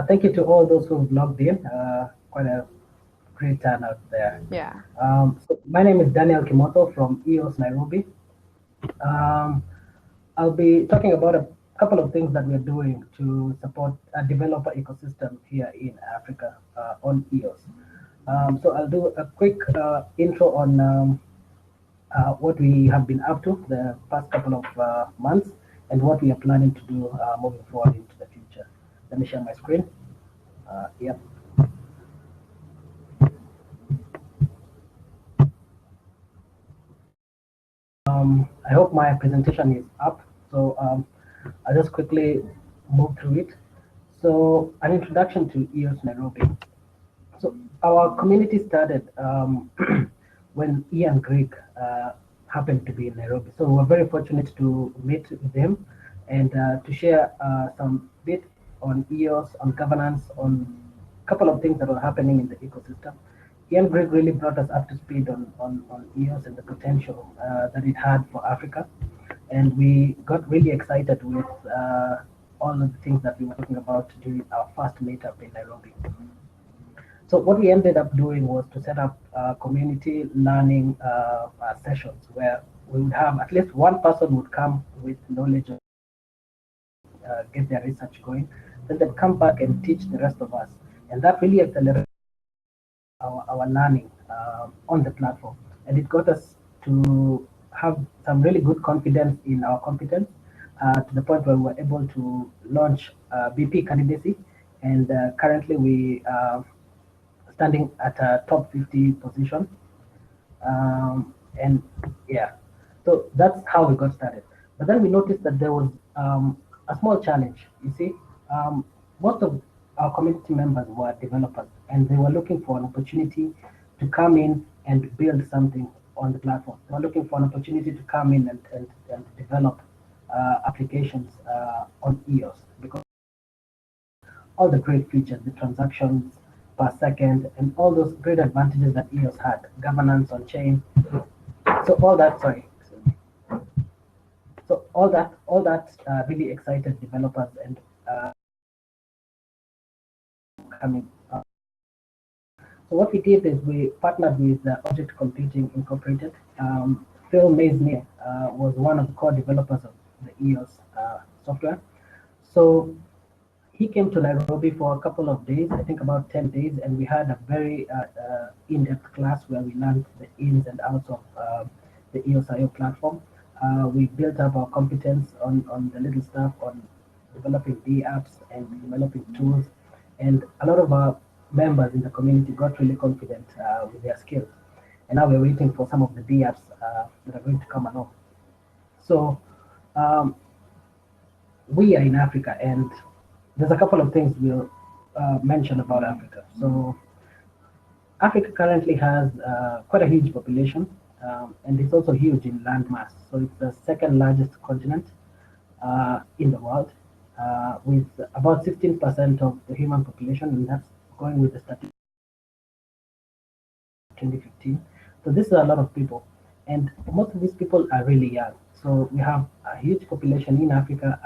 Thank you to all those who've logged in. Quite a great turnout there. Yeah. So my name is Daniel Kimotho from EOS Nairobi. Um, I'll be talking about a couple of things that we're doing to support a developer ecosystem here in Africa on EOS. So I'll do a quick intro on what we have been up to the past couple of months and what we are planning to do moving forward into the future. Let me share my screen. Yep. I hope my presentation is up. So I'll just quickly move through it. So an introduction to EOS Nairobi. So our community started when Ian Greig happened to be in Nairobi. So we were very fortunate to meet with him and to share some bit on EOS, on governance, on a couple of things that were happening in the ecosystem. Ian Greig really brought us up to speed on EOS and the potential that it had for Africa. And we got really excited with all of the things that we were talking about during our first meetup in Nairobi. So what we ended up doing was to set up community learning sessions where we would have at least one person would come with knowledge, get their research going, then they'd come back and teach the rest of us. And that really accelerated our learning on the platform. And it got us to have some really good confidence in our competence to the point where we were able to launch BP candidacy. And currently we standing at a top 50 position. And yeah, so that's how we got started. But then we noticed that there was a small challenge. You see, most of our community members were developers and they were looking for an opportunity to come in and build something on the platform. They were looking for an opportunity to come in and develop applications on EOS because all the great features, the transactions per second, and all those great advantages that EOS had, governance on chain. So all that, sorry. So all that really excited developers and coming up. So what we did is we partnered with Object Computing Incorporated. Phil Maisnier was one of the core developers of the EOS software. So he came to Nairobi for a couple of days, I think about 10 days, and we had a very in-depth class where we learned the ins and outs of the EOS.io platform. We built up our competence on the little stuff, on developing D apps and developing tools, and a lot of our members in the community got really confident with their skills. And now we're waiting for some of the D apps that are going to come along. So um, we are in Africa, and there's a couple of things we'll mention about Africa. So Africa currently has quite a huge population, and it's also huge in land mass. So it's the second largest continent in the world, with about 16% of the human population, and that's going with the statistics 2015. So this is a lot of people, and most of these people are really young. So we have a huge population in Africa,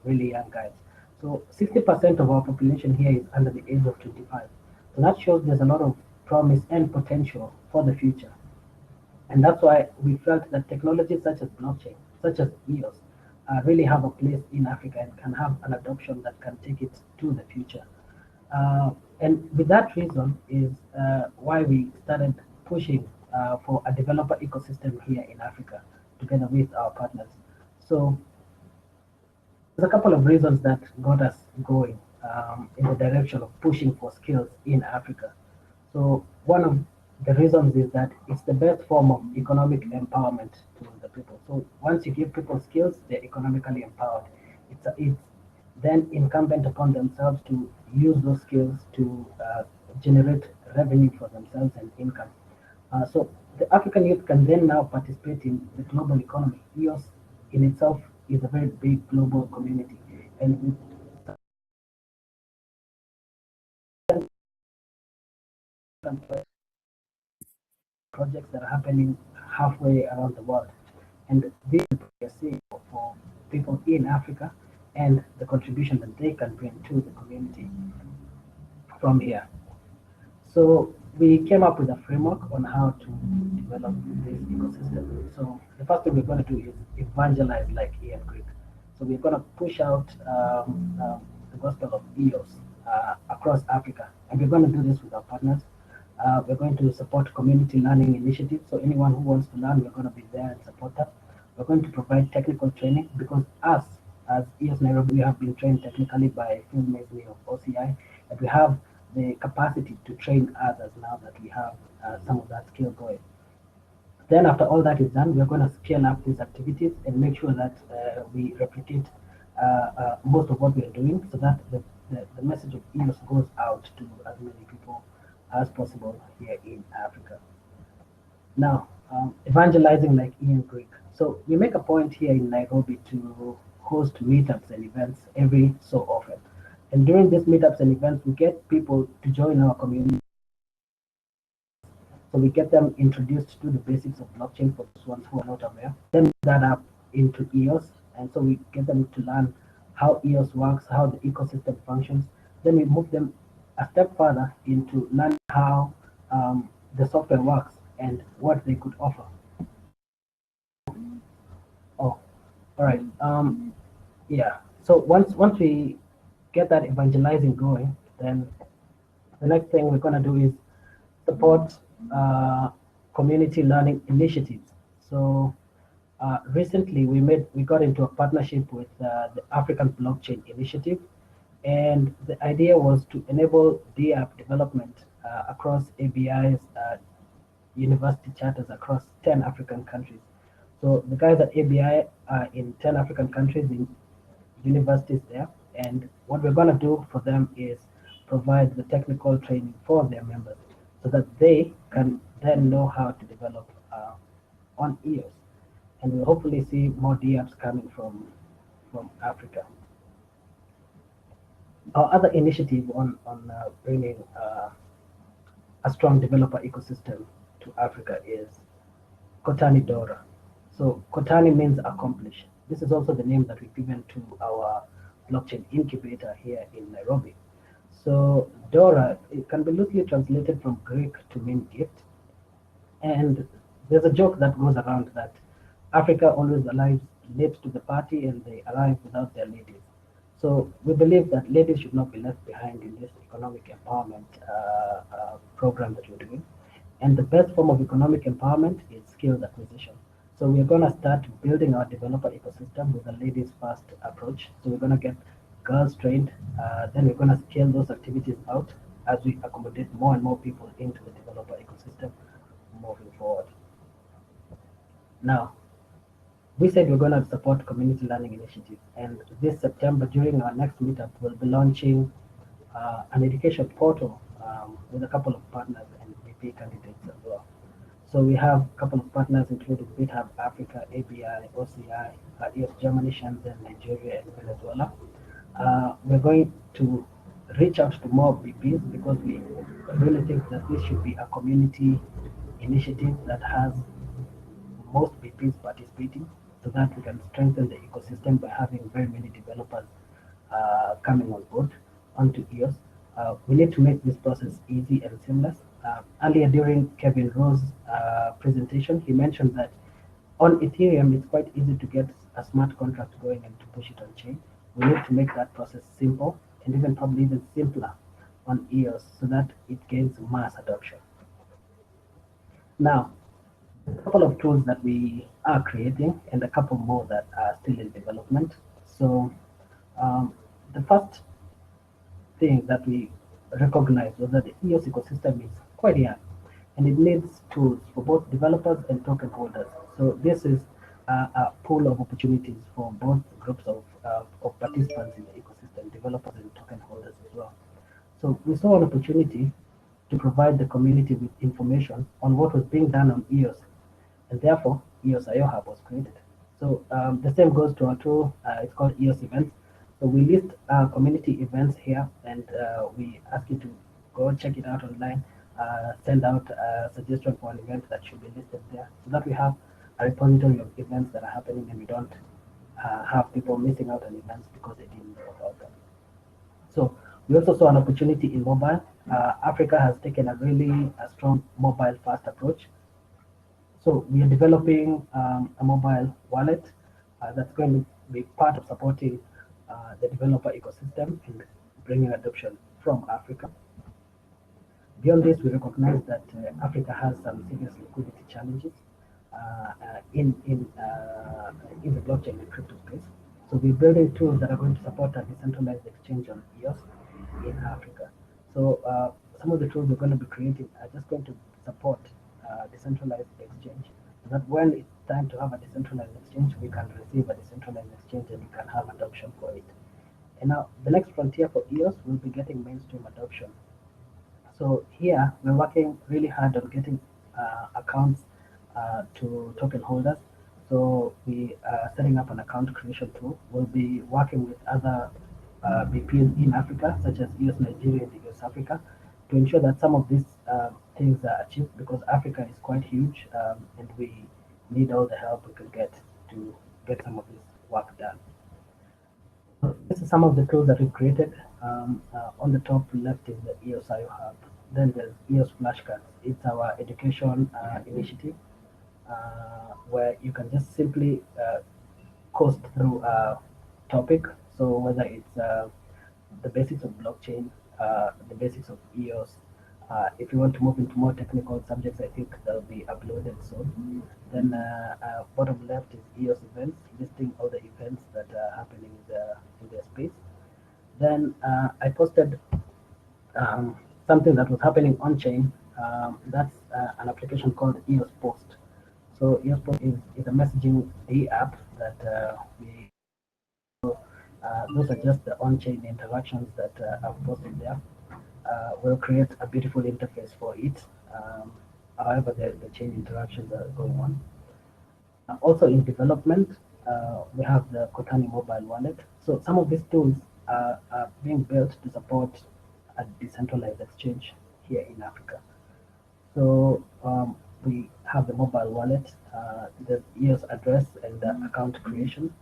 really young guys. So 60% of our population here is under the age of 25. So that shows there's a lot of promise and potential for the future. And that's why we felt that technologies such as blockchain, such as EOS, really have a place in Africa and can have an adoption that can take it to the future. And with that reason is why we started pushing for a developer ecosystem here in Africa together with our partners. So there's a couple of reasons that got us going in the direction of pushing for skills in Africa. So one of the reasons is that it's the best form of economic empowerment to the people. So once you give people skills, they're economically empowered. It's then incumbent upon themselves to use those skills to generate revenue for themselves and income. So the African youth can then now participate in the global economy. EOS in itself is a very big global community, and projects that are happening halfway around the world. And this is what we're seeing for people in Africa and the contribution that they can bring to the community. from here. So we came up with a framework on how to develop this ecosystem. So the first thing we're going to do is evangelize like Ian Greek. So we're going to push out the gospel of EOS across Africa, and we're going to do this with our partners. We're going to support community learning initiatives. So anyone who wants to learn, we're going to be there and support that. We're going to provide technical training because us, as EOS Nairobi, we have been trained technically by Phil Masley of OCI, and we have the capacity to train others now that we have some of that skill going. Then after all that is done, we're going to scale up these activities and make sure that we replicate most of what we're doing so that the message of EOS goes out to as many people as possible here in Africa. Now, evangelizing like Ian Greek. So we make a point here in Nairobi to host meetups and events every so often. And during these meetups and events, we get people to join our community. So we get them introduced to the basics of blockchain for those ones who are not aware. Then we that up into EOS. And so we get them to learn how EOS works, how the ecosystem functions. Then we move them a step further into learning how the software works and what they could offer. Oh, all right. Yeah. So once we get that evangelizing going, then the next thing we're going to do is support community learning initiatives. So recently we got into a partnership with the African Blockchain Initiative, and the idea was to enable Dapp development across ABI's university charters across 10 African countries. So the guys at ABI are in 10 African countries in universities there, and what we're going to do for them is provide the technical training for their members so that they can then know how to develop on EOS. And we'll hopefully see more DApps coming from Africa. Our other initiative on bringing a strong developer ecosystem to Africa is Kotani Dora. So Kotani means accomplish. This is also the name that we've given to our blockchain incubator here in Nairobi. So Dora, it can be loosely translated from Greek to mean gift. And there's a joke that goes around that Africa always arrives late to the party and they arrive without their ladies. So we believe that ladies should not be left behind in this economic empowerment program that we're doing. And the best form of economic empowerment is skills acquisition. So we're going to start building our developer ecosystem with a ladies first approach. So we're going to get girls trained, then we're going to scale those activities out as we accommodate more and more people into the developer ecosystem moving forward. Now, we said we're going to support community learning initiatives, and this September during our next meetup, we'll be launching an education portal with a couple of partners and VP candidates as well. So we have a couple of partners including GitHub Africa, ABI, OCI, EOS Germany, Shenzhen, Nigeria, and Venezuela. We're going to reach out to more VPs because we really think that this should be a community initiative that has most VPs participating so that we can strengthen the ecosystem by having very many developers coming on board onto EOS. We need to make this process easy and seamless. Earlier during Kevin Rowe's presentation, he mentioned that on Ethereum, it's quite easy to get a smart contract going and to push it on chain. We need to make that process simple and even probably even simpler on EOS so that it gains mass adoption. Now, a couple of tools that we are creating and a couple more that are still in development. So the first thing that we recognize was that the EOS ecosystem is quite young and it needs tools for both developers and token holders. So this is a pool of opportunities for both groups of participants in the ecosystem, developers and token holders as well. So we saw an opportunity to provide the community with information on what was being done on EOS, and therefore EOS IOHub was created. So the same goes to our tool, it's called EOS Events. So we list community events here, and we ask you to go check it out online, send out a suggestion for an event that should be listed there, so that we have a repository of events that are happening and we don't have people missing out on events because they didn't know about them. So We also saw an opportunity in mobile. Africa has taken a really strong mobile-first approach. So we are developing a mobile wallet that's going to be part of supporting the developer ecosystem and bringing adoption from Africa. Beyond this, we recognize that Africa has some serious liquidity challenges in the blockchain and crypto space. So we're building tools that are going to support a decentralized exchange on EOS in Africa. So some of the tools we're going to be creating are just going to support decentralized exchange. So that when it's time to have a decentralized exchange, we can receive a decentralized exchange and we can have adoption for it. And now the next frontier for EOS will be getting mainstream adoption. So here we're working really hard on getting accounts to token holders. So we are setting up an account creation tool. We'll be working with other BPs in Africa, such as EOS Nigeria and EOS Africa, to ensure that some of these things are achieved, because Africa is quite huge and we need all the help we can get to get some of this work done. This is some of the tools that we've created. On the top left is the EOSHUB. Then there's EOS Flashcards. It's our education initiative where you can just simply coast through a topic. So whether it's the basics of blockchain, the basics of EOS. If you want to move into more technical subjects, I think they'll be uploaded soon. Then bottom left is EOS Events, listing all the events that are happening in the space. Then I posted something that was happening on chain. That's an application called EOS Post. So EOS Post is a messaging app that we. Those are just the on-chain interactions that I've posted there. We'll create a beautiful interface for it. However, the chain interactions are going on. Also in development, we have the Kotani mobile wallet. So some of these tools are being built to support a decentralized exchange here in Africa. So we have the mobile wallet, the EOS address and the account creation.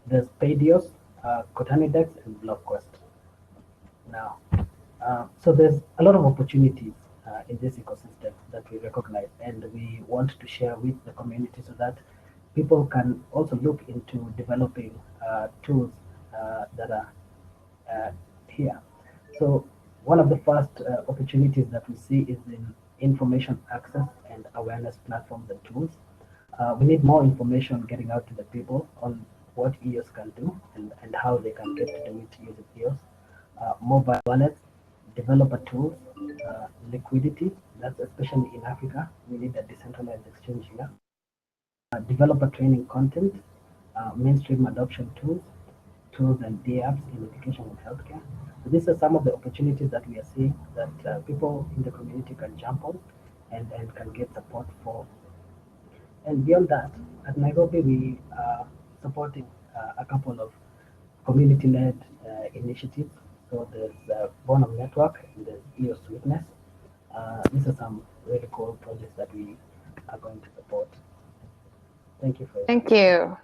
There's Paydios, Kotani Dex, and BlockQuest. Now, so there's a lot of opportunities in this ecosystem that we recognize, and we want to share with the community so that people can also look into developing tools that are here. So one of the first opportunities that we see is in information access and awareness platforms and tools. We need more information getting out to the people on what EOS can do and how they can get to do it using EOS. Mobile wallets, developer tools, liquidity, that's especially in Africa. We need a decentralized exchange here. Developer training content, mainstream adoption tools and DApps in education and healthcare. So these are some of the opportunities that we are seeing that people in the community can jump on and can get support for. And beyond that, at Nairobi, we are supporting a couple of community-led initiatives. So there's Bonham Network and there's EOS Witness. These are some really cool projects that we are going to support. Thank you for Thank you.